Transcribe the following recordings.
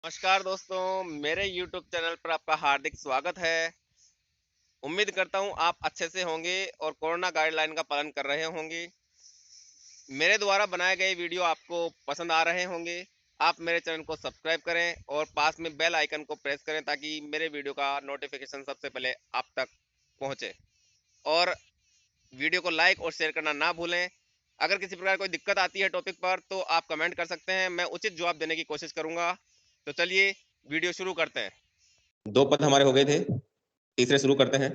नमस्कार दोस्तों, मेरे YouTube चैनल पर आपका हार्दिक स्वागत है। उम्मीद करता हूँ आप अच्छे से होंगे और कोरोना गाइडलाइन का पालन कर रहे होंगे। मेरे द्वारा बनाए गए वीडियो आपको पसंद आ रहे होंगे। आप मेरे चैनल को सब्सक्राइब करें और पास में बेल आइकन को प्रेस करें ताकि मेरे वीडियो का नोटिफिकेशन सबसे पहले आप तक पहुँचे। और वीडियो को लाइक और शेयर करना ना भूलें। अगर किसी प्रकार कोई दिक्कत आती है टॉपिक पर तो आप कमेंट कर सकते हैं, मैं उचित जवाब देने की कोशिश करूँगा। तो चलिए वीडियो शुरू करते हैं। दो पद हमारे हो गए थे। तीसरे शुरू करते हैं।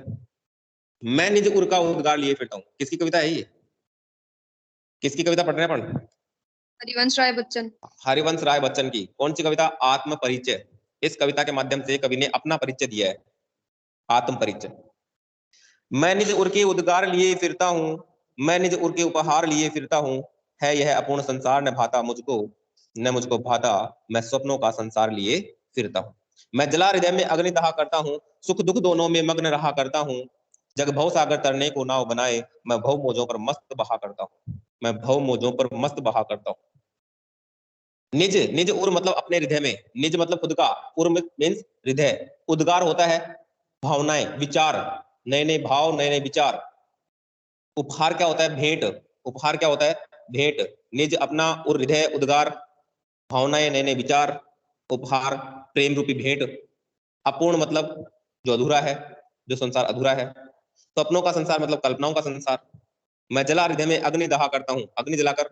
मैं निज उर का उद्गार लिए फिरता हूँ। किसकी कविता है ये? किसकी कविता पढ़ रहे हैं अपन? हरिवंश राय बच्चन। हरिवंश राय बच्चन की। कौन सी कविता? आत्म परिचय। इस कविता के माध्यम से कवि ने अपना परिचय दिया है, आत्म परिचय। मैं निज उर के उद्गार लिए फिरता हूँ, मैं निज उर के उपहार लिए फिरता हूँ। है यह अपूर्ण संसार न भाता मुझको, न मुझको भाता। मैं स्वप्नों का संसार लिए फिरता हूँ। मैं जला हृदय में अग्नि दहा करता हूँ, सुख दुख दोनों में मग्न रहा करता हूँ। जग भव सागर तरने को नाव बनाए, मैं भव मोजों पर मस्त बहा करता हूँ। मैं भव मोजों पर मस्त बहा करता हूँ। निज, निज उर मतलब अपने हृदय में। निज मतलब खुद का। उर मीन्स हृदय। उद्गार होता है भावनाएं, विचार, नए नए भाव, नए नए विचार। उपहार क्या होता है? भेंट। उपहार क्या होता है? भेंट। निज अपना और हृदय, उद्गार, भावनाएं, नए नए विचार, उपहार, प्रेम रूपी भेंट। अपूर्ण मतलब जो अधूरा है, जो संसार अधूरा है। सपनों का संसार मतलब कल्पनाओं का संसार। मैं जला हृदय में अग्नि दहा करता हूँ, अग्नि जलाकर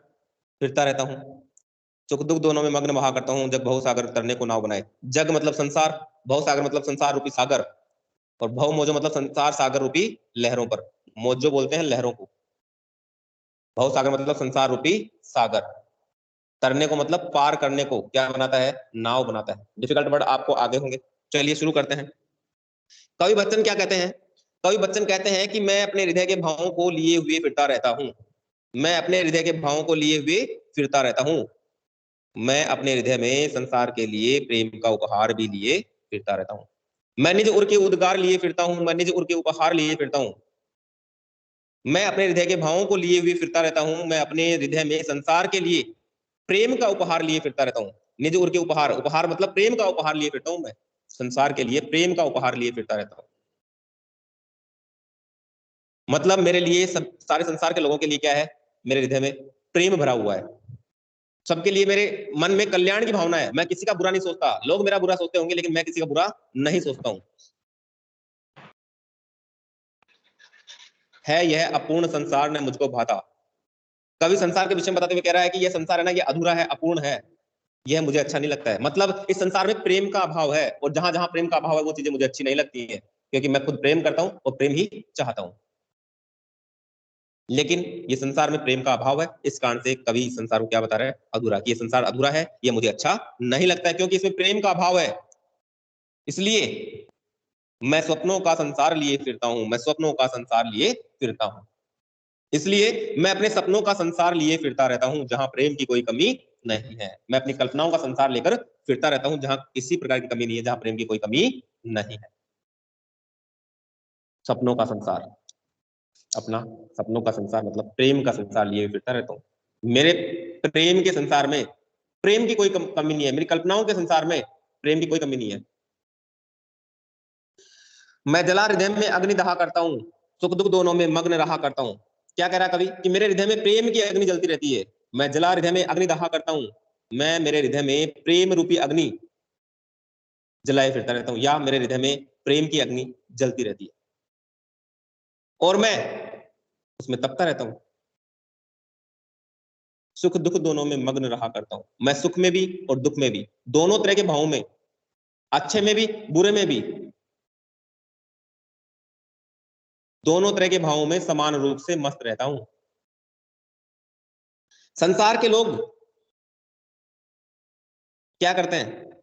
फिरता रहता हूँ। सुख दुख दोनों में मग्न बहा करता हूँ। जग भव सागर तरने को नाव बनाए। जग मतलब संसार, भव सागर मतलब संसार रूपी सागर, और भव मोजो मतलब संसार सागर रूपी लहरों पर। मोजो बोलते हैं लहरों को। भव सागर मतलब संसार रूपी सागर। तरने को मतलब पार करने को क्या बनाता है? नाव बनाता है। डिफिकल्ट वर्ड आपको आगे होंगे। चलिए शुरू करते हैं। कवि बच्चन क्या कहते हैं? कवि बच्चन कहते हैं कि मैं अपने हृदय के भावों को लिए हुए फिरता रहता हूँ। मैं अपने हृदय के भावों को लिए हुए फिरता रहता हूँ। मैं अपने हृदय में संसार के लिए प्रेम का उपहार भी लिए फिरता रहता हूँ। मैं निज उर के उद्गार लिए फिरता हूँ, मैं निज उर के उपहार लिए फिरता हूँ। मैं अपने हृदय के भावों को लिए हुए फिरता रहता हूँ। मैं अपने हृदय में संसार के लिए प्रेम का उपहार लिए फिरता रहता हूँ। निज उर के उपहार, उपहार मतलब प्रेम का उपहार लिए फिरता हूँ। मैं संसार के लिए प्रेम का उपहार लिए फिरता रहता हूँ। मतलब मेरे लिए सब, सारे संसार के लोगों के लिए क्या है? मेरे हृदय में प्रेम भरा हुआ है। सबके लिए मेरे मन में कल्याण की भावना है। मैं किसी का बुरा नहीं सोचता। लोग मेरा बुरा सोचते होंगे लेकिन मैं किसी का बुरा नहीं सोचता हूँ। है यह अपूर्ण संसार ने मुझको भाता। कवि संसार के विषय में बताते हुए कह रहा है कि यह संसार है ना, यह अधूरा है, अपूर्ण है, यह मुझे अच्छा नहीं लगता है। मतलब इस संसार में प्रेम का अभाव है, और जहां जहां प्रेम का अभाव है वो चीजें मुझे अच्छी नहीं लगती है, क्योंकि मैं खुद प्रेम करता हूं और प्रेम ही चाहता हूं। लेकिन ये संसार में प्रेम का अभाव है, इस कारण से कवि संसार को क्या बता रहा है? अधूरा। कि ये संसार अधूरा है, ये मुझे अच्छा नहीं लगता है, क्योंकि इसमें प्रेम का अभाव है। इसलिए मैं स्वप्नों का संसार लिए फिरता हूं। मैं स्वप्नों का संसार लिए फिरता हूं। इसलिए मैं अपने सपनों का संसार लिए फिरता रहता हूं, जहां प्रेम की कोई कमी नहीं है। मैं अपनी कल्पनाओं का संसार लेकर फिरता रहता हूं, जहां किसी प्रकार की कमी नहीं है, जहां प्रेम की कोई कमी नहीं है। सपनों का संसार, अपना सपनों का संसार मतलब प्रेम का संसार लिए फिरता रहता हूँ। मेरे प्रेम के संसार में प्रेम की कोई कमी नहीं है। मेरी कल्पनाओं के संसार में प्रेम की कोई कमी नहीं है। मैं जला हृदय में अग्नि दहा करता हूँ, सुख दुख दोनों में मग्न रहा करता हूँ। क्या कह रहा कवि? कि मेरे हृदय में प्रेम की अग्नि जलती रहती है। मैं जला हृदय में अग्नि दहा करता हूँ। मैं मेरे हृदय में प्रेम रूपी अग्नि जलाए फिरता रहता हूँ, या मेरे हृदय में प्रेम की अग्नि जलती रहती है, और मैं उसमें तपता रहता हूँ। सुख दुख दोनों में मग्न रहा करता हूँ। मैं सुख में भी और दुख में भी, दोनों तरह के भावों में, अच्छे में भी बुरे में भी, दोनों तरह के भावों में समान रूप से मस्त रहता हूं। संसार के लोग क्या करते हैं?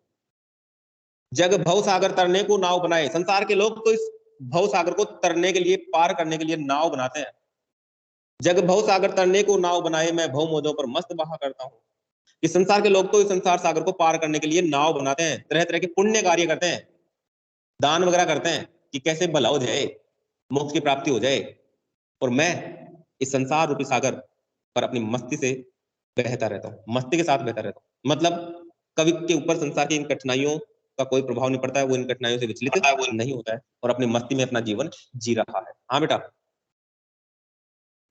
जग भव सागर तरने को नाव बनाए। संसार के लोग तो इस भव सागर को तरने के लिए, पार करने के लिए नाव बनाते हैं। जग भव सागर तरने को नाव बनाए, मैं भव मोजों पर मस्त बहा करता हूं। इस संसार के लोग तो इस संसार सागर को पार करने के लिए नाव बनाते हैं, तरह तरह के पुण्य कार्य करते हैं, दान वगैरह करते हैं कि कैसे भला हो जाए, मोक्ष की प्राप्ति हो जाए। और मैं इस संसार रूपी सागर पर अपनी मस्ती से बहता रहता हूँ, मस्ती के साथ बहता रहता हूँ। मतलब कवि के ऊपर संसार की इन कठिनाइयों का कोई प्रभाव नहीं पड़ता है, वो इन कठिनाइयों से विचलित नहीं होता है और अपनी मस्ती में अपना जीवन जी रहा है। हाँ बेटा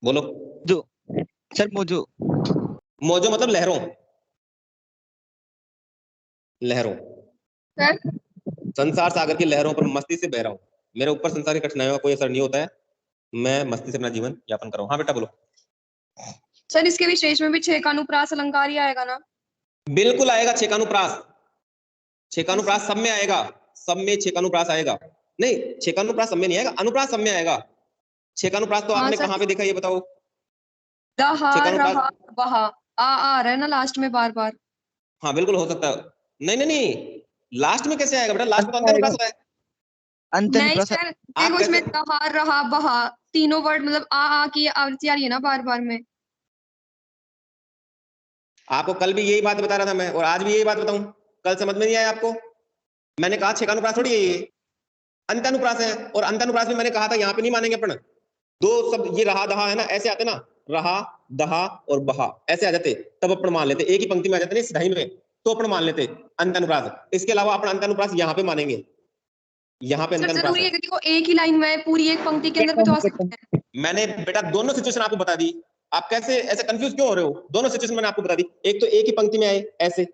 बोलो। जो सर मोजो। मौजो मतलब लहरों, लहरों, सर संसार सागर की लहरों पर मस्ती से बह रहा हूँ, मेरे ऊपर संसार की कठिनाइयों का कोई असर नहीं होता है, मैं मस्ती से अपना जीवन यापन कर रहा हूँ। हाँ बेटा बोलो। सर इसके विशेष में भी 6 का अनुप्रास अलंकार ही आएगा ना? बिल्कुल आएगा छेकानुप्रास, छेकानुप्रास सब में आएगा, सब में छेकानुप्रास आएगा। नहीं छेकानुप्रास सब में नहीं आएगा, अनुप्रास सब में आएगा। छेकानुप्रास तो हाँ आपने सर, कहाँ पे देखा ये बताओ? दहा छेकानुप्रास रहा बहा आ रहा है ना लास्ट में बार बार। हाँ बिल्कुल हो सकता है। नहीं नहीं नहीं, लास्ट में कैसे आएगा बेटा? लास्ट में तो अंत्यानुप्रास होता है। अंतन नहीं प्रसाद। सर आप देखो कैसे, इसमें दहा रहा बहा तीनों वर्ड मतलब आ की आवृत्ति आ रही है ना बार बार में। आपको कल भी यही बात बता रहा था मैं और आज भी यही बात बताऊं, कल समझ में नहीं आया आपको? मैंने कहा छेकानुप्रास थोड़ी है ये, अंत्यानुप्रास है। और अंत्यानुप्रास में मैंने कहा था यहाँ पे नहीं मानेंगे अपन, दो शब्द ये रहा दहा है ना, ऐसे आते ना, रहा दहा और बहा ऐसे आ जाते, तब अपन मान लेते, एक ही पंक्ति में आ जाते नहीं सिधाई में, तो अपन मान लेते अंत्यानुप्रास। इसके अलावा अपन अंत्यानुप्रास यहाँ पे मानेंगे, यहाँ पे सर अंत्यानुप्रास जरूरी है। है क्योंकि वो एक ही लाइन में पूरी एक पंक्ति के अंदर भी तो आ सकते हैं। मैंने बेटा दोनों सिचुएशन आपको बता दी, आप कैसे ऐसे कंफ्यूज क्यों हो रहे हो? दोनों सिचुएशन मैंने आपको बता दी, एक तो एक ही पंक्ति में आए ऐसे,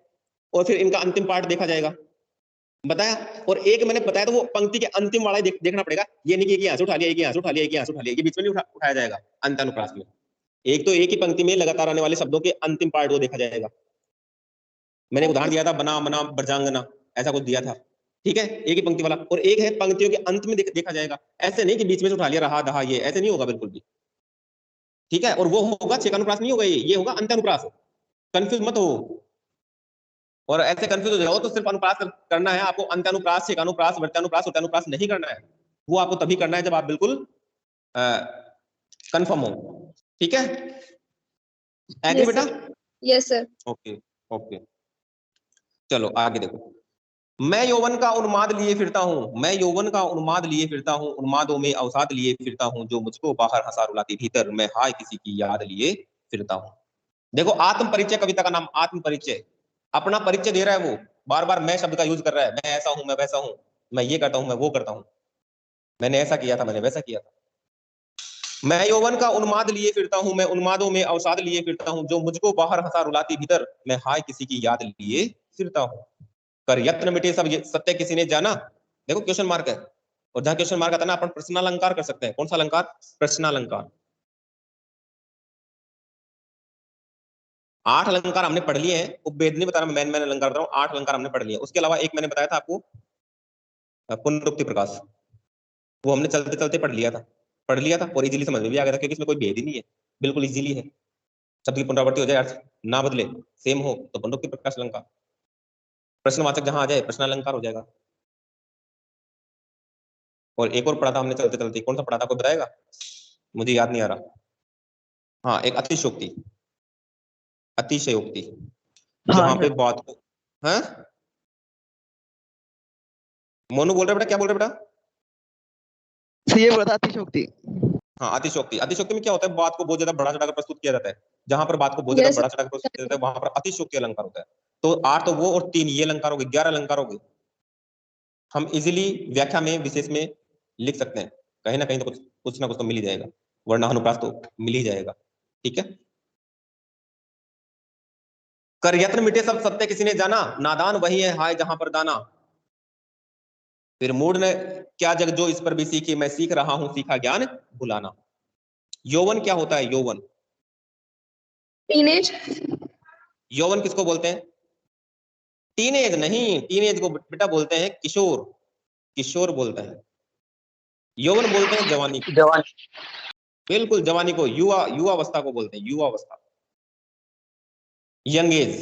और फिर इनका अंतिम पार्ट देखा जाएगा, बताया। और एक मैंने बताया तो वो पंक्ति के अंतिम वाला देखना पड़ेगा, ये नहीं कि एक यहाँ से उठा लिया, एक यहाँ से उठा लिया, एक यहाँ से उठा लिया, ये बीच में नहीं उठाया जाएगा अंत्यानुप्रास में। एक तो एक ही पंक्ति में लगातार आने वाले शब्दों के अंतिम पार्ट वो देखा जाएगा। मैंने उदाहरण दिया था बना मना ब्रजांगना, ऐसा कुछ दिया था, ठीक है, एक ही पंक्ति वाला। और एक है पंक्तियों के अंत में देखा जाएगा, ऐसे नहीं कि बीच में से उठा लिया रहा दहा, ये ऐसे नहीं होगा बिल्कुल भी, ठीक है। और वो होगा छेकानुप्रास नहीं होगा, ये होगा अंत्यानुप्रास, कंफ्यूज मत हो। और ऐसे कंफ्यूज हो जाओ तो सिर्फ अनुप्रास करना है आपको, अंत्यानुप्रास छेकानुप्रास वर्त्यानुप्रास उत्यानुप्रास नहीं करना है, वो आपको तभी करना है जब आप बिल्कुल कंफर्म हो, ठीक है। एग्री यस बेटा? Sir, yes sir. Okay okay, चलो आगे देखो। मैं यौवन का उन्माद लिए फिरता हूँ, मैं यौवन का उन्माद लिए फिरता हूँ, उन्मादों में अवसाद लिए फिरता हूँ, जो मुझको बाहर हंसा रुलाती भीतर, मैं हाय किसी की याद लिए फिरता हूँ। देखो आत्म परिचय, कविता का नाम आत्म परिचय, अपना परिचय दे रहा है वो, बार बार मैं शब्द का यूज कर रहा है, मैं ऐसा हूं, मैं वैसा हूं, मैं ये करता हूं, मैं वो करता हूं, मैंने ऐसा किया था, मैंने वैसा किया था। मैं यौवन का उन्माद लिए फिरता हूं, मैं उन्मादों में अवसाद लिए फिरता हूं, जो मुझको बाहर हंसा रुलाती भीतर, मैं हाय किसी की याद लिए फिरता हूं। कर यत्न मिटे सब ये सत्य किसी ने जाना, देखो क्वेश्चन मार्क है, और जहां क्वेश्चन मार्क आता है ना अपन प्रश्नालंकार कर सकते हैं। कौन सा अलंकार? प्रश्नालंकार। 8 अलंकार हमने पढ़ लिए हैं, उपभेद नहीं बता रहा, मैं अलंकार बता रहा हूँ, 8 अलंकार हमने पढ़ लिए। उसके अलावा एक मैंने बताया था आपको पुनरुक्ति प्रकाश, वो हमने चलते चलते पढ़ लिया था और इजीली समझ में भी आ गया था, क्योंकि इसमें कोई भेद ही नहीं है, बिल्कुल इजीली है। शब्द की पुनरावृत्ति हो जाए, अर्थ ना बदले, सेम हो, तो पुनरुक्ति प्रकाश अलंकार। प्रश्नवाचक जहां आ जाए प्रश्नालंकार हो जाएगा। और एक और पढ़ा था हमने चलते चलते, कौन सा पढ़ा था, कोई बताएगा? मुझे याद नहीं आ रहा। हाँ एक अतिशयोक्ति, अतिशयोक्ति, हाँ जहां पे सर। बात को, हाँ मोनू बोल रहे बेटा, क्या बोल रहे बेटा? सर ये बोला था अतिशयोक्ति। हाँ अतिशयोक्ति, अतिशयोक्ति में क्या होता है, बात को बहुत ज्यादा बढ़ा चढ़ाकर प्रस्तुत किया जाता है, जहां पर बात को बहुत ज्यादा यस बढ़ा चढ़ाकर प्रस्तुत किया जाता है वहां पर अतिशयोक्ति अलंकार होता है। तो 8 तो वो और 3 ये अलंकार हो गए, 11 अलंकार हो गए। हम इजीली व्याख्या में विशेष में लिख सकते हैं, कहीं ना कहीं तो कुछ ना कुछ तो मिल ही जाएगा, वरना अनुप्रास तो मिल ही जाएगा, ठीक है। कर यत्न मिटे सब सत्य किसी ने जाना, नादान वही है हाय जहां पर दाना, फिर मूड ने क्या जग जो इस पर भी सीखी, मैं सीख रहा हूं सीखा ज्ञान भुलाना। यौवन क्या होता है? यौवन, टीनेज। यौवन किसको बोलते हैं? टीनेज नहीं, टीनेज को बेटा बोलते हैं किशोर, किशोर बोलते हैं। यौवन बोलते हैं जवानी को, जवान। बिल्कुल जवानी को, युवा, युवावस्था को बोलते हैं, युवावस्था, यंग एज।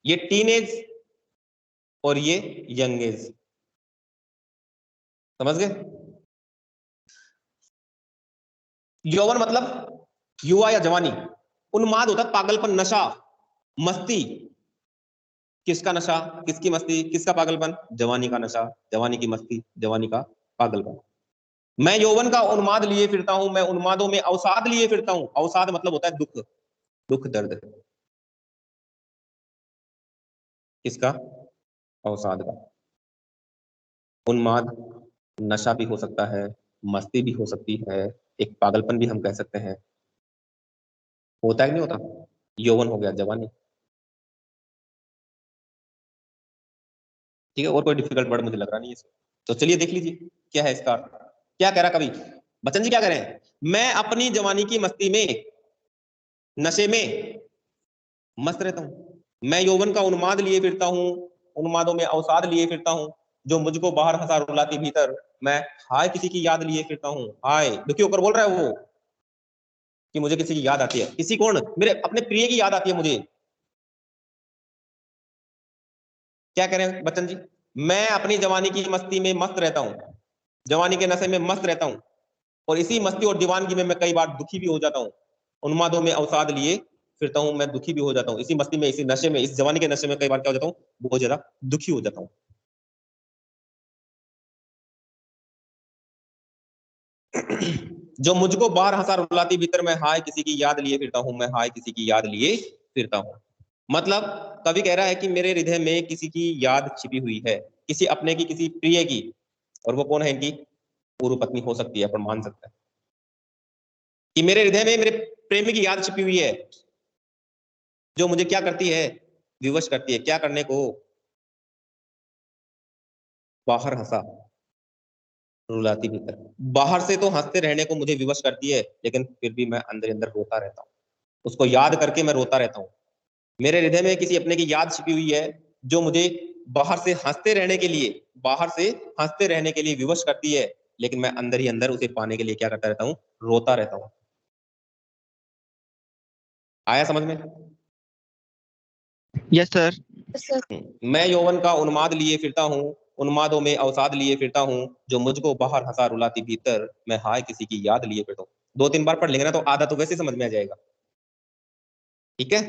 ये टीनेज और ये यंग एज, समझ गए? यौवन मतलब युवा या जवानी, उन्माद होता है पागलपन, नशा, मस्ती। किसका नशा, किसकी मस्ती, किसका पागलपन? जवानी का नशा, जवानी की मस्ती, जवानी का पागलपन। मैं यौवन का उन्माद लिए फिरता हूं, मैं उन्मादों में अवसाद लिए फिरता हूं। अवसाद मतलब होता है दुख, दुख दर्द। किसका? अवसाद का। उन्माद नशा भी हो सकता है, मस्ती भी हो सकती है, एक पागलपन भी हम कह सकते हैं। होता है कि नहीं होता? यौवन हो गया, जवानी। ठीक है, और कोई डिफिकल्ट वर्ड मुझे लग रहा नहीं है इसमें। तो चलिए देख लीजिए क्या है इसका अर्थ। क्या कह रहा कवि बच्चन जी? क्या कह रहे हैं? मैं अपनी जवानी की मस्ती में, नशे में मस्त रहता हूँ। मैं यौवन का उन्माद लिए फिरता हूँ, उन्मादों में अवसाद लिए फिरता हूँ, जो मुझको बाहर हंसा रुलाती भीतर। मैं हाय किसी की याद लिए फिरता हूँ। हाय दुखी होकर बोल रहा है वो कि मुझे किसी की याद आती है। किसी? कौन? मेरे अपने प्रिय की याद आती है मुझे। क्या कह रहे हैं बच्चन जी? मैं अपनी जवानी की मस्ती में मस्त रहता हूँ, जवानी के नशे में मस्त रहता हूँ, और इसी मस्ती और दीवानगी में मैं कई बार दुखी भी हो जाता हूँ। उन्मादों में अवसाद लिए फिरता हूँ, मैं दुखी भी हो जाता हूँ। इसी मस्ती में, इसी नशे में, इस जवानी के नशे में कई बार क्या हो जाता हूँ? बहुत ज्यादा दुखी हो जाता हूँ। जो मुझको बाहर हंसा रुलाती भीतर, मैं हाय किसी की याद लिए फिरता हूँ, मैं हाय किसी की याद लिए फिरता हूँ। मतलब कवि कह रहा है कि मेरे हृदय में किसी की याद छिपी हुई है, किसी अपने की, किसी प्रिय की। और वो कौन है? इनकी पूर्व पत्नी हो सकती है, अपन मान सकते हैं कि मेरे हृदय में मेरे प्रेमी की याद छिपी हुई है, जो मुझे क्या करती है? विवश करती है। क्या करने को? बाहर हंसा रुलाती भीतर। बाहर से तो हंसते रहने को मुझे विवश करती है, लेकिन फिर भी मैं अंदर अंदर रोता रहता हूँ। उसको याद करके मैं रोता रहता हूँ। मेरे हृदय में किसी अपने की याद छिपी हुई है, जो मुझे बाहर से हंसते रहने के लिए, बाहर से हंसते रहने के लिए विवश करती है, लेकिन मैं अंदर ही अंदर उसे पाने के लिए क्या करता रहता हूँ? रोता रहता हूँ। आया समझ में? Yes sir. मैं यौवन का उन्माद लिए फिरता हूँ, उन्मादों में अवसाद लिए फिरता हूँ, जो मुझको बाहर हंसा रुलाती भीतर। मैं हाय किसी की याद लिए फिरता हूँ। 2-3 बार पढ़ लेंगे ना तो आधा तो वैसे समझ में आ जाएगा। ठीक है,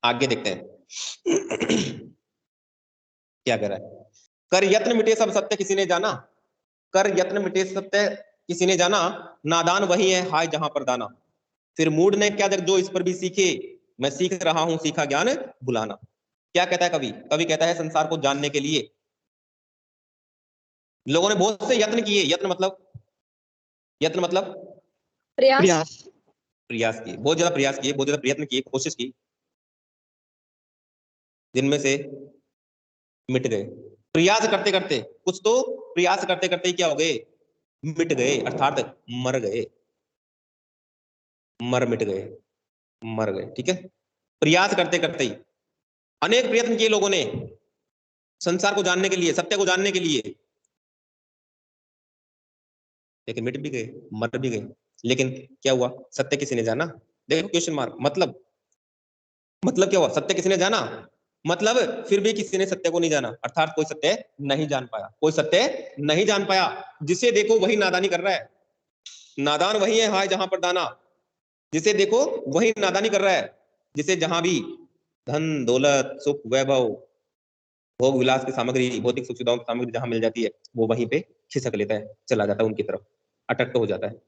आगे देखते हैं। क्या कह रहा है? कर यत्न मिटे सब सत्य किसी ने जाना। कर यत्न मिटे सत्य किसी ने जाना, नादान वही है हाय जहां पर दाना। फिर मूड ने क्या जग जो इस पर भी सीखे, मैं सीख रहा हूं सीखा ज्ञान भुलाना। क्या कहता है कवि? कवि कहता है संसार को जानने के लिए लोगों ने बहुत से यत्न किए। यत्न मतलब, यत्न मतलब प्रयास। प्रयास। प्रयास किए, बहुत ज्यादा प्रयास किए, बहुत ज्यादा प्रयत्न किए, कोशिश की, जिनमें से मिट गए। प्रयास करते करते कुछ तो, प्रयास करते करते ही क्या हो गए? मिट गए, अर्थात मर गए। मिट गए, मर गए। ठीक है, प्रयास करते करते ही अनेक प्रयत्न किए लोगों ने संसार को जानने के लिए, सत्य को जानने के लिए, लेकिन मिट भी गए, मर भी गए। लेकिन क्या हुआ? सत्य किसी ने जाना। देखो क्वेश्चन मार्क। मतलब क्या हुआ? सत्य किसी ने जाना, मतलब फिर भी किसी ने सत्य को नहीं जाना, अर्थात कोई सत्य नहीं जान पाया। कोई सत्य नहीं जान पाया। जिसे देखो वही नादानी कर रहा है। नादान वही है हाय जहां पर दाना। जिसे देखो वही नादानी कर रहा है। जिसे जहां भी धन दौलत सुख वैभव भोग विलास की सामग्री, भौतिक सुख सुविधाओं की सामग्री जहां मिल जाती है, वो वहीं पे खिसक लेता है, चला जाता है उनकी तरफ, अटक हो जाता है।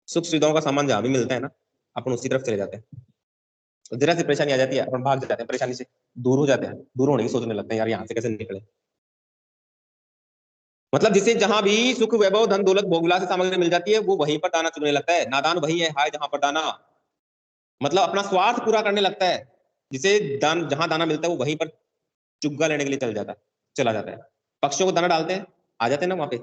सुख सुविधाओं का सामान जहां भी मिलता है ना, अपन उसी तरफ चले जाते हैं। जरा सी परेशानी आ जाती है, अपन भाग जाते हैं, परेशानी से दूर हो जाते हैं, दूर होने की सोचने लगते हैं, यार यहाँ से कैसे निकले। मतलब जिसे जहां भी सुख वैभव धन दौलत भोग विलास की सामग्री मिल जाती है, वो वहीं पर दाना चुनने लगता है। नादान वही है हाय जहां पर दाना, मतलब अपना स्वार्थ पूरा करने लगता है। जिसे दान, जहां दाना मिलता है वो वहीं पर चुग्गा लेने के लिए चला जाता है। पक्षियों को दाना डालते हैं, आ जाते हैं ना वहां पे,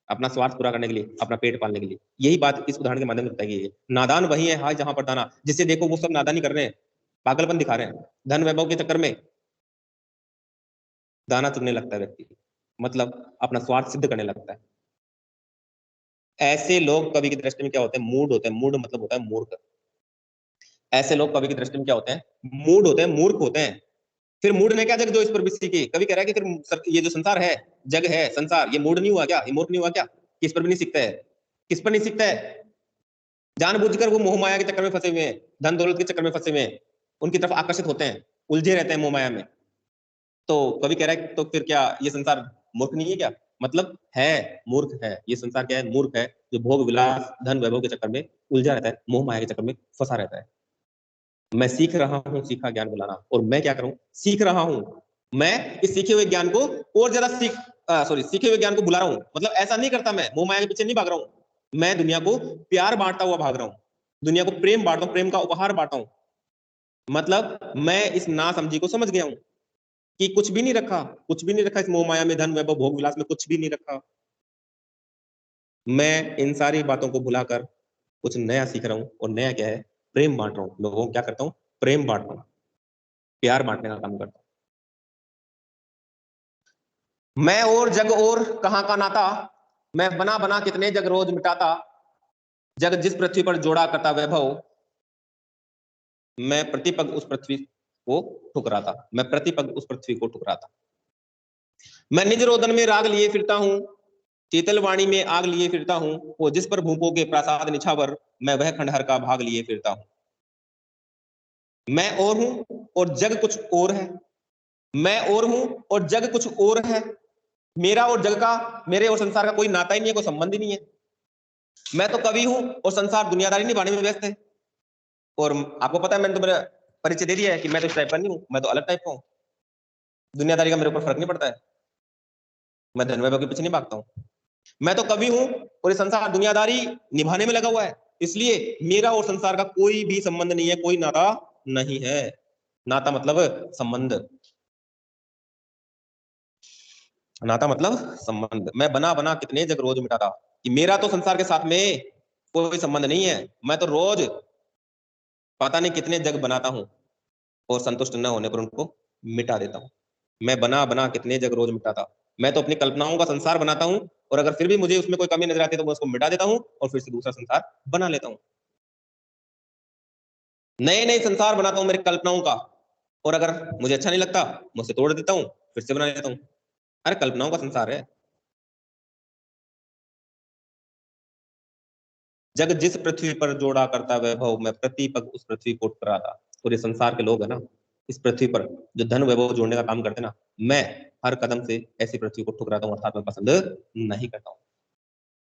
अपना स्वार्थ पूरा करने के लिए, अपना पेट पालने के लिए। यही बात इस उदाहरण के माध्यम से बताई गई है। नादान वही है हाय जहां पर दाना, जिसे देखो वो सब नादानी कर रहे हैं, पागलपन दिखा रहे हैं। धन वैभव के चक्कर में दाना चुगने लगता है व्यक्ति, मतलब अपना स्वार्थ सिद्ध करने लगता है। ऐसे लोग कवि की दृष्टि में क्या होते हैं? मूड होते हैं। मूड मतलब होता है मूर्ख। ऐसे लोग कवि की दृष्टि में क्या होते हैं? मूड होते हैं, मूर्ख होते हैं। फिर मूड ने क्या जग जो इस पर भी सीखे। कवि कह रहा है कि फिर ये जो संसार है, जग है, संसार, ये मूड नहीं हुआ क्या? ये मूर्ख नहीं हुआ क्या? कि इस पर भी नहीं सीखता है। किस पर नहीं सीखता है? जानबूझकर वो मोह माया के चक्कर में फंसे हुए हैं, धन दौलत के चक्कर में फंसे हुए हैं, उनकी तरफ आकर्षित होते हैं, उलझे रहते हैं मोह माया में। तो कवि कह रहा है तो फिर क्या ये संसार मूर्ख नहीं है क्या? मतलब है, मूर्ख है। ये संसार क्या है? मूर्ख है, जो भोग विलास धन वैभव के चक्कर में उलझा रहता है, मोह माया के चक्कर में फंसा रहता है। मैं सीख रहा हूँ सीखा ज्ञान बुलाना, और मैं क्या करूं, सीख रहा हूं, मैं इस सीखे हुए ज्ञान को और ज्यादा सीखे हुए ज्ञान को बुला रहा हूं। मतलब ऐसा नहीं करता, मैं मोह माया के पीछे नहीं भाग रहा हूं, मैं दुनिया को प्यार बांटता हुआ भाग रहा हूं, दुनिया को प्रेम बांटता हूं, प्रेम का उपहार बांटा हूं। मतलब मैं इस ना समझी को समझ गया हूं कि कुछ भी नहीं रखा, कुछ भी नहीं रखा इस मोह माया में, धन वैभव भोग विलास में कुछ भी नहीं रखा। मैं इन सारी बातों को भुलाकर कुछ नया सीख रहा हूं, और नया क्या है, प्रेम बांट रहा हूं लोगों को। क्या करता हूं, प्रेम बांट रहा हूं, प्यार बांटने का काम करता हूं। मैं और जग और कहां का नाता, मैं बना बना कितने जग रोज मिटाता, जग जिस पृथ्वी पर जोड़ा करता वैभव, मैं प्रतिपग उस पृथ्वी को ठुकराता, मैं प्रतिपग उस पृथ्वी को ठुकराता। मैं निज रोदन में राग लिए फिरता हूं, शीतल वाणी में आग लिए फिरता हूं, वो जिस पर भूपों के प्रासाद निछावर, मैं वह खंडहर का भाग लिए फिरता हूं। मैं और हूं और जग कुछ और है, मैं और हूं और जग कुछ और है, मेरा और जग का, मेरे और संसार का कोई नाता ही नहीं है, कोई संबंध ही नहीं है। मैं तो कवि हूं और संसार दुनियादारी निभाने में व्यस्त है। और आपको पता है, मैंने तो मेरा परिचय दे दिया है कि मैं तो इस टाइप का नहीं हूं, मैं तो अलग टाइप का हूं। दुनियादारी का मेरे ऊपर फर्क नहीं पड़ता है, मैं धन वैभव के पीछे नहीं भागता हूं। मैं तो कवि हूं और ये संसार दुनियादारी निभाने में लगा हुआ है, इसलिए मेरा और संसार का कोई भी संबंध नहीं है, कोई नाता नहीं है। नाता मतलब संबंध, नाता मतलब संबंध। मैं बना बना कितने जग रोज मिटाता, कि मेरा तो संसार के साथ में कोई संबंध नहीं है, मैं तो रोज पता नहीं कितने जग बनाता हूं, और संतुष्ट न होने पर उनको मिटा देता हूं। मैं बना बना कितने जग रोज मिटाता, मैं तो अपनी कल्पनाओं का संसार बनाता हूं, और अगर फिर भी मुझे उसमें कोई कमी नजर आती है तो मैं उसको मिटा देता हूं और फिर से दूसरा संसार बना लेता हूं। नए नए संसार बनाता हूं मेरी कल्पनाओं का, और अगर मुझे अच्छा नहीं लगता मैं उसे तोड़ देता हूं, फिर से बना लेता हूं। अरे कल्पनाओं का संसार है। जग जिस पृथ्वी पर जोड़ा करता वैभव, मैं प्रतिपग उस पृथ्वी को ठुकराता। और ये संसार के लोग है ना, इस पृथ्वी पर जो धन वैभव जोड़ने का काम करते हैं ना, मैं हर कदम से ऐसी पृथ्वी को ठुकराता हूँ, अर्थात मैं पसंद नहीं करता हूँ।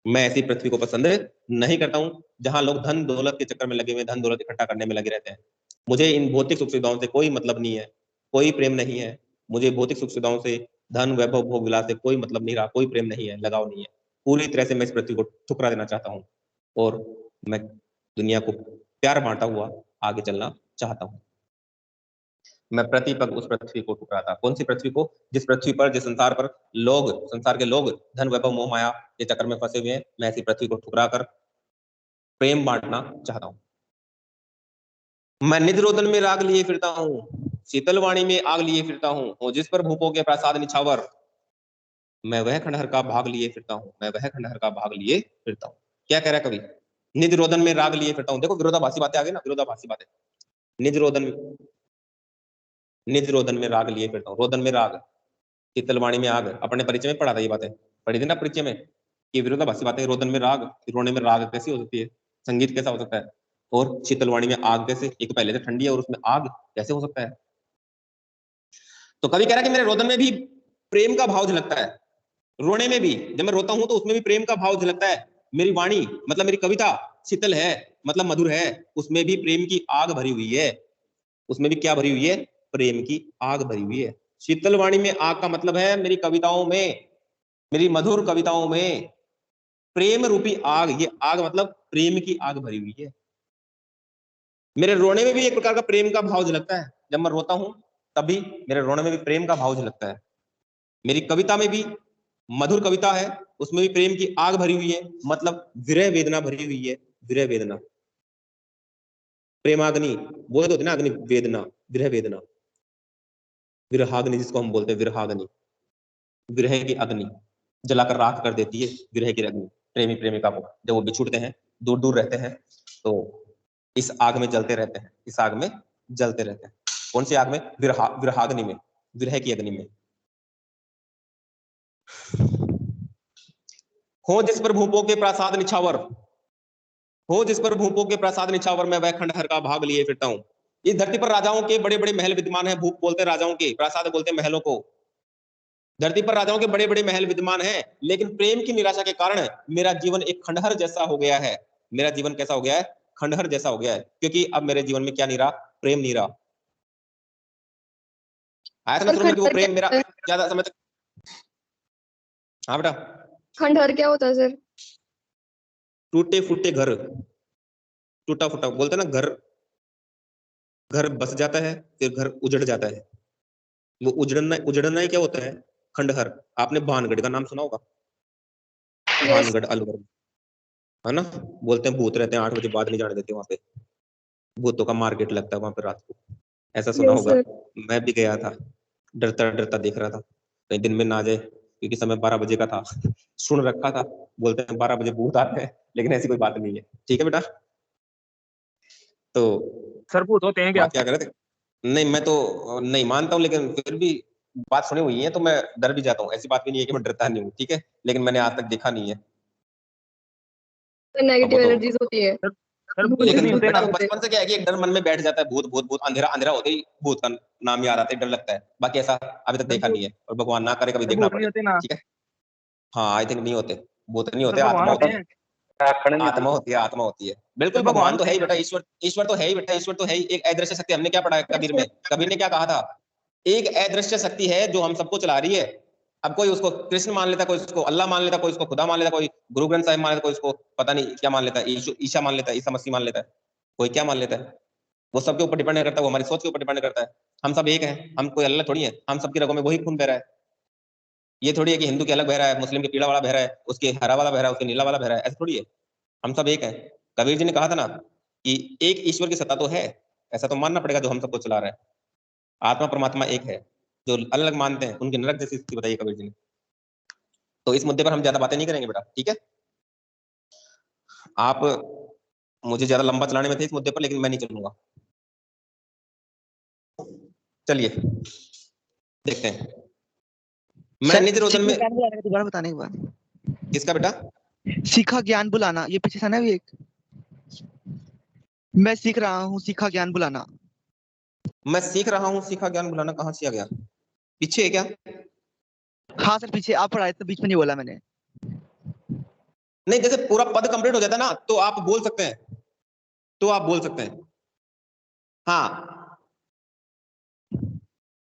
मैं ऐसी पृथ्वी को पसंद नहीं करता हूँ जहां लोग धन दौलत के चक्कर में लगे हुए, धन दौलत इकट्ठा करने में लगे रहते हैं। मुझे इन भौतिक सुख सुविधाओं से कोई मतलब नहीं है, कोई प्रेम नहीं है। मुझे भौतिक सुख सुविधाओं से, धन वैभव भोग विलास से कोई मतलब नहीं रहा, कोई प्रेम नहीं है, लगाव नहीं है। पूरी तरह से मैं इस पृथ्वी को ठुकरा देना चाहता हूँ, और मैं दुनिया को प्यार बांटा हुआ आगे चलना चाहता हूँ। मैं प्रतिपग उस पृथ्वी को ठुकराता। कौन सी पृथ्वी को, जिस पृथ्वी पर, जिस संसार पर लोग, संसार के लोग धन वैभव मोह माया के चक्कर में फंसे हुए हैं, मैं ऐसी पृथ्वी को ठुकरा कर प्रेम बांटना चाहता हूँ। मैं निज रोदन में राग लिए फिरता हूँ, शीतल वाणी में आग लिए फिरता हूँ, और जिस पर भूपों के प्रसाद निछावर, मैं वह खंडहर का भाग लिए फिरता हूँ, मैं वह खंडहर का भाग लिए फिरता हूँ। क्या कह रहा है कवि, निज रोदन में राग लिए फिरता हूँ। देखो विरोधाभासी बातें आ गई ना, विरोधाभासी बातें। निज रोदन, निज रोदन में राग लिए फिरता हूँ, रोदन में राग, शीतल वाणी में आग। अपने परिचय में पढ़ा था ये बातें, पढ़ी थी ना परिचय में, कि विरोधाभासी बातें। रोदन में राग, रोने में राग कैसी हो सकती है, संगीत कैसा हो सकता है, और शीतल वाणी में आग कैसे, एक पहले से ठंडी है और उसमें आग कैसे हो सकता है। तो कवि कह रहा है कि मेरे रोदन में भी प्रेम का भाव झलकता है, रोने में भी, जब मैं रोता हूं तो उसमें भी प्रेम का भाव झलकता है। मेरी वाणी मतलब मेरी कविता शीतल है, मतलब मधुर है, उसमें भी प्रेम की आग भरी हुई है। उसमें भी क्या भरी हुई है, प्रेम की आग भरी हुई है। शीतल वाणी में आग का मतलब है मेरी कविताओं में, मेरी मधुर कविताओं में प्रेम रूपी आग, ये आग मतलब प्रेम की आग भरी हुई है। मेरे रोने में भी एक प्रकार का प्रेम का भाव झलकता है, जब मैं रोता हूं तभी मेरे रोने में भी प्रेम का भाव झलकता है। मेरी कविता में भी, मधुर कविता है, उसमें भी प्रेम की आग भरी हुई है, मतलब विरह वेदना भरी हुई है। विरह वेदना, प्रेमाग्नि बोले तो ना, अग्नि वेदना, विरह वेदना, विरहाग्नि जिसको हम बोलते हैं, विरहाग्नि, विरह की अग्नि जलाकर राख कर देती है। विरह की अग्नि प्रेमी प्रेमिका को जब वो बिछुड़ते हैं, दूर दूर रहते हैं, तो इस आग में जलते रहते हैं, इस आग में जलते रहते हैं। कौन सी आग में, विरहाग्नि में, विरह की अग्नि में। हो जिस पर भूपों के प्रासाद निछावर, हो जिस पर भूपों के प्रासाद निछावर, मैं वह खंडहर का भाग लिए फिरता हूँ। इस धरती पर राजाओं के बड़े बड़े महल विद्यमान है, भूप बोलते हैं राजाओं के, प्रासाद बोलते हैं महलों को। धरती पर राजाओं के बड़े बड़े महल विद्यमान हैं, लेकिन प्रेम की निराशा के कारण मेरा जीवन एक खंडहर जैसा हो गया है। मेरा जीवन कैसा हो गया है, खंडहर जैसा हो गया है, क्योंकि अब मेरे जीवन में क्या नहीं रहा, प्रेम नहीं रहा। आया समझ सर में कि वो खंडहर प्रेम क्या मेरा होता है? ज्यादा समय तक। हाँ बेटा, खंडहर क्या होता है सर? टूटे फूटे घर, टूटा फूटा बोलते हैं ना, घर घर बस जाता है फिर घर उजड़ जाता है। वो उजड़ना ही क्या होता है? खंडहर। आपने भानगढ़ का नाम सुना होगा, यस। भानगढ़ अलवर, है ना? बोलते हैं भूत रहते हैं, 8 बजे बाद नहीं जाने देते वहां पे, भूतों का मार्केट लगता है वहां पे रात को, ऐसा सुना यस होगा। सर। मैं भी गया था, डरता डरता देख रहा था कहीं दिन में ना आ जाए, क्योंकि समय 12 बजे का था। सुन रखा था, बोलते हैं 12 बजे भूत आते हैं, लेकिन ऐसी कोई बात नहीं है। ठीक है बेटा, तो सर भूत होते हैं क्या? बात क्या कर रहे थे? नहीं, मैं तो नहीं मानता हूँ, लेकिन फिर भी बात सुनी हुई है तो मैं डर भी जाता हूँ। ऐसी बात भी नहीं है कि मैं डरता नहीं हूँ, ठीक है, लेकिन मैंने आज तक देखा नहीं है। अब वो नेगेटिव तो एनर्जीज होती है। सर भूत भूत लेकिन नहीं होते बेटा ना? होते बचपन से क्या है कि एक डर मन में बैठ जाता है, भूत भूत भूत, अंधेरा अंधेरा होते ही भूत का नाम याद आता है, डर लगता है। बाकी ऐसा अभी तक सर देखा भूत नहीं है, और भगवान ना करे कभी सर देखना भूत नहीं पड़े। होते ना? ठीक है, हाँ आई थिंक नहीं होते, भूत नहीं सर होते, भगवान आत्मा होते होती है। हैं। आत्मा होती है, आत्मा होती है, सर बिल्कुल। भगवान भगवान तो होते है ही हैं। बेटा, ईश्वर ईश्वर तो है ही बेटा, ईश्वर तो है ही एक अदृश्य शक्ति। हमने क्या पढ़ा है कबीर में? कबीर ने क्या कहा था? एक अदृश्य शक्ति है जो हम सबको चला रही है। अब कोई उसको कृष्ण मान लेता, कोई उसको अल्लाह मान लेता, कोई उसको खुदा मान लेता, कोई गुरु ग्रंथ साहिब मान लेता, कोई उसको पता नहीं क्या मान लेता है, ईशा मान लेता है, ईसा मसीह मान लेता है, कोई क्या मान लेता है। वो सबके ऊपर डिपेंड करता है, वो हमारी सोच के ऊपर डिपेंड करता है। हम सब एक हैं, हम कोई अल्लाह थोड़ी है, हम सबकी रगों में वही खून बह रहा है। ये थोड़ी है कि हिंदू के अलग बह रहा है, मुस्लिम के पीला वाला बह रहा है, उसके हरा वाला बह रहा है, उसके नीला वाला बह रहा है, ऐसा थोड़ी है। हम सब एक है। कबीर जी ने कहा था ना कि एक ईश्वर की सत्ता तो है, ऐसा तो मानना पड़ेगा जो हम सबको चला रहा है। आत्मा परमात्मा एक है, जो अलग अलग मानते हैं उनकी नरक जैसी स्थिति बताई कबीर जी ने। तो इस मुद्दे पर हम ज्यादा बातें नहीं करेंगे बेटा, ठीक है? आप मुझे ज्यादा लंबा चलाने में थे इस मुद्दे पर, लेकिन मैं नहीं चलूंगा। चलिए देखते हैं। मैं सर निज रोदन सीखा में, ज्ञान बुलाना का दोबारा बताने के बाद, किसका बेटा? सीखा ज्ञान बुलाना, ये पीछे था ना भी एक, मैं सीख रहा हूँ सीखा ज्ञान बुलाना। मैं सीख रहा हूँ सीखा ज्ञान बुलाना, कहाँ से आ गया? पीछे है क्या? हाँ सर पीछे आप पढ़ाए तो बीच में नहीं बोला मैंने। नहीं, जैसे पूरा पद कंप्लीट हो जाता है ना तो आप बोल सकते हैं, तो आप बोल सकते हैं। हाँ,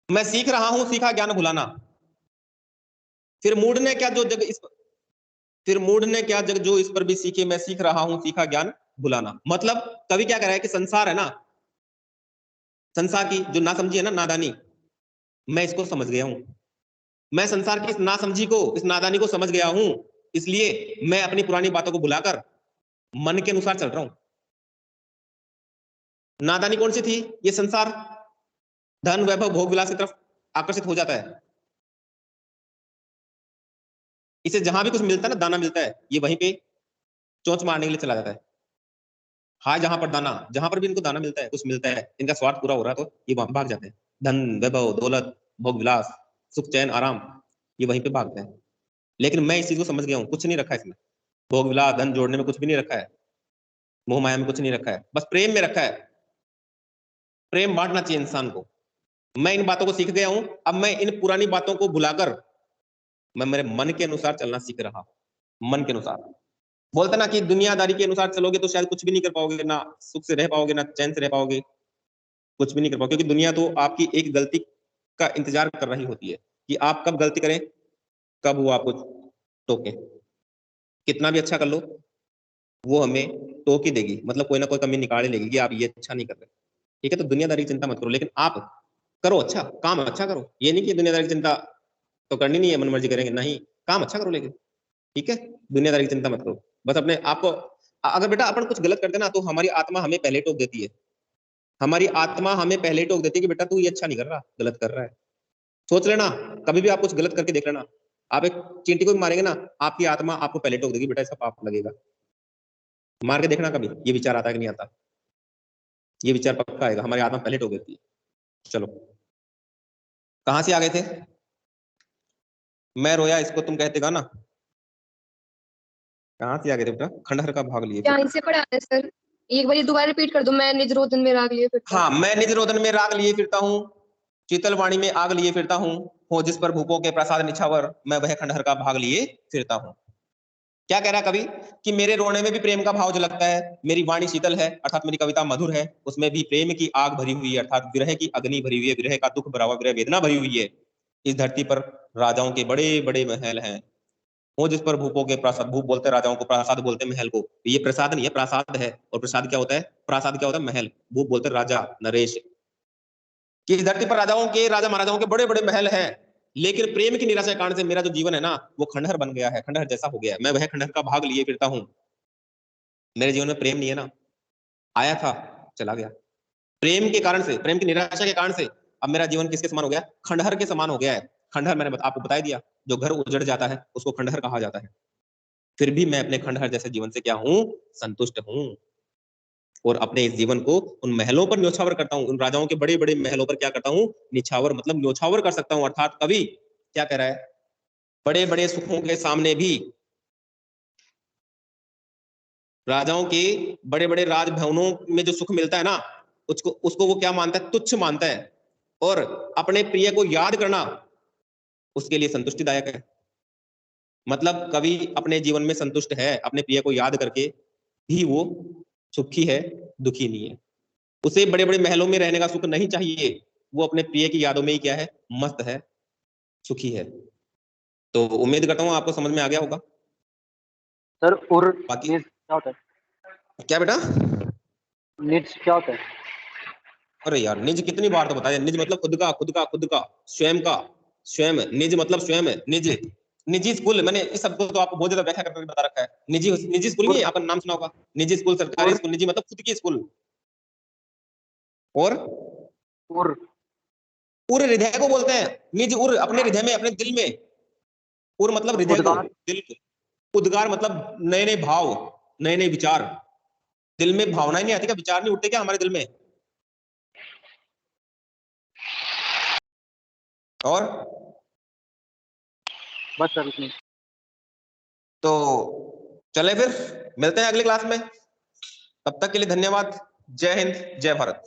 मैं सीख रहा हूं सीखा ज्ञान भुलाना। फिर मूड ने क्या जो जग इस फिर मूड ने क्या जग जो इस पर भी सीखे, मैं सीख रहा हूं सीखा ज्ञान भुलाना। मतलब कवि क्या कह रहा है कि संसार है ना, संसार की जो नासमझी है ना, नादानी, मैं इसको समझ गया हूं। मैं संसार की इस नासमझी को, इस नादानी को समझ गया हूं, इसलिए मैं अपनी पुरानी बातों को भुलाकर मन के अनुसार चल रहा हूं। नादानी कौन सी थी? ये संसार, धन वैभव भोग विलास की तरफ आकर्षित हो जाता है। इसे जहां भी कुछ मिलता है ना, दाना मिलता है, ये वहीं पे चोंच मारने के लिए चला जाता है। हाँ, जहां पर दाना, जहां पर भी इनको दाना मिलता है, कुछ मिलता है, इनका स्वार्थ पूरा हो रहा है, तो ये वहां भाग जाते हैं। धन वैभव दौलत भोग विलास सुख चैन आराम, ये वहीं पे भागते हैं। लेकिन मैं इस चीज को समझ गया हूँ, कुछ नहीं रखा है इसमें। भोग विलास धन जोड़ने में कुछ भी नहीं रखा है, मोह माया में कुछ नहीं रखा है, बस प्रेम में रखा है। प्रेम बांटना चाहिए इंसान को। मैं इन बातों को सीख गया हूं, अब मैं इन पुरानी बातों को भुलाकर मैं मेरे मन के अनुसार चलना सीख रहा हूं। मन के अनुसार, बोलते ना कि दुनियादारी के अनुसार चलोगे तो शायद कुछ भी नहीं कर पाओगे, ना सुख से रह पाओगे, ना चैन से रह पाओगे, कुछ भी नहीं कर पाओगे, क्योंकि दुनिया तो आपकी एक गलती का इंतजार कर रही होती है कि आप कब गलती करें, कब वो आपको टोके। कितना भी अच्छा कर लो, वो हमें टोक ही देगी, मतलब कोई ना कोई कमी निकाल ही लेगी कि आप ये अच्छा नहीं कर रहे। ठीक है, तो दुनियादारी की चिंता मत करो, लेकिन आप करो अच्छा काम, अच्छा करो। ये नहीं कि दुनियादारी की चिंता तो करनी नहीं है, मन मर्जी करेंगे, नहीं, काम अच्छा करो लेकिन। ठीक है, दुनियादारी की चिंता मत करो, बस अपने आप को। अगर बेटा अपन कुछ गलत करते ना तो हमारी आत्मा हमें पहले टोक देती है। हमारी आत्मा हमें पहले टोक देती है कि बेटा तू ये अच्छा नहीं कर रहा, गलत कर रहा है। सोच लेना, कभी भी आप कुछ गलत करके देख लेना, आप एक चींटी को भी मारेंगे ना, आपकी आत्मा आपको पहले टोक देगी, बेटा इसका पाप लगेगा। मार के देखना, कभी ये विचार आता है कि नहीं आता? ये विचार पक्का आएगा, हमारी आत्मा पहले टोक देती है। चलो, कहां से आ गए थे? मैं रोया इसको तुम कहते गाना, कहां से आ गए थे बेटा? खंडहर का भाग लिए यहाँ फिरता। से पढ़ा है सर, एक बार दोबारा रिपीट कर दो। मैं निज रोदन में राग लिए फिरता हूँ। हाँ, मैं निज रोदन में राग लिए फिरता हूँ, शीतल वाणी में आग लिए फिरता हूँ, हो जिस पर भूपों के प्रसाद निछावर, मैं वह खंडहर का भाग लिए फिरता हूँ। क्या कह रहा है कवि कि मेरे रोने में भी प्रेम का भाव झलकता है, मेरी वाणी शीतल है अर्थात मेरी कविता मधुर है, उसमें भी प्रेम की आग भरी हुई है अर्थात विरह की अग्नि भरी हुई है, विरह का दुख भरा हुआ, विरह वेदना भरी हुई है। इस धरती पर राजाओं के बड़े बड़े महल हैं, वो जिस पर भूपों के प्रासाद, भूप बोलते हैं राजाओं को, प्रासाद बोलते हैं महल को। ये प्रसाद नहीं है, प्रासाद है। और प्रसाद क्या होता है? प्रासाद क्या होता है? महल। भूप बोलते हैं राजा, नरेश। कि इस धरती पर राजाओं के, राजा महाराजाओं के बड़े बड़े महल हैं, लेकिन प्रेम की निराशा के कारण से मेरा जो जीवन है ना, वो खंडहर बन गया है, खंडहर जैसा हो गया है। मैं वह खंडहर का भाग लिए फिरता हूँ। मेरे जीवन में प्रेम नहीं है ना, आया था चला गया। प्रेम के कारण से, प्रेम की निराशा के कारण से अब मेरा जीवन किसके समान हो गया? खंडहर के समान हो गया है। खंडहर मैंने आपको बता दिया, जो घर उजड़ जाता है उसको खंडहर कहा जाता है। फिर भी मैं अपने खंडहर जैसे जीवन से क्या हूं? संतुष्ट हूं। और अपने इस जीवन को उन महलों पर न्योछावर करता हूं, उन राजाओं के बड़े बड़े महलों पर क्या करता हूं? निछावर मतलब न्योछावर कर सकता हूं। अर्थात कवि क्या कह रहा है? बड़े बड़े सुखों के सामने भी, राजाओं के बड़े बड़े राजभवनों में जो सुख मिलता है ना, उसको उसको वो क्या मानता है? तुच्छ मानता है। और अपने प्रिय को याद करना उसके लिए संतुष्टिदायक है। मतलब कवि अपने जीवन में संतुष्ट है, अपने प्रिय को याद करके भी वो सुखी है, दुखी नहीं है। उसे बड़े बड़े महलों में रहने का सुख नहीं चाहिए, वो अपने प्रिय की यादों में ही क्या है? मस्त है, सुखी है। तो उम्मीद करता हूँ आपको समझ में आ गया होगा। सर और बाकी निज क्या होता है? क्या बेटा? निज क्या होता है? अरे यार, निज कितनी बार तो बताया। निज मतलब खुद का, खुद का, खुद का, स्वयं का, स्वयं। निज मतलब स्वयं है, निज। निजी स्कूल, मैंने इस शब्द को तो आपको बहुत ज्यादा व्याख्या करके बता रखा है। निजी, निजी स्कूल नहीं है, आपका नाम सुना होगा, निजी स्कूल, सरकारी और स्कूल। निजी मतलब खुद की स्कूल। और और उर हृदय को बोलते हैं। निज उर, अपने हृदय में, अपने दिल में। उर मतलब हृदय को, उद्गार दिल को। उद्गार मतलब नए नए भाव, नए नए विचार। दिल में भावनाएं नहीं आती क्या? विचार नहीं उठते क्या हमारे दिल में? और बस सर इतनी। तो चले फिर, मिलते हैं अगली क्लास में। तब तक के लिए धन्यवाद। जय हिंद, जय भारत।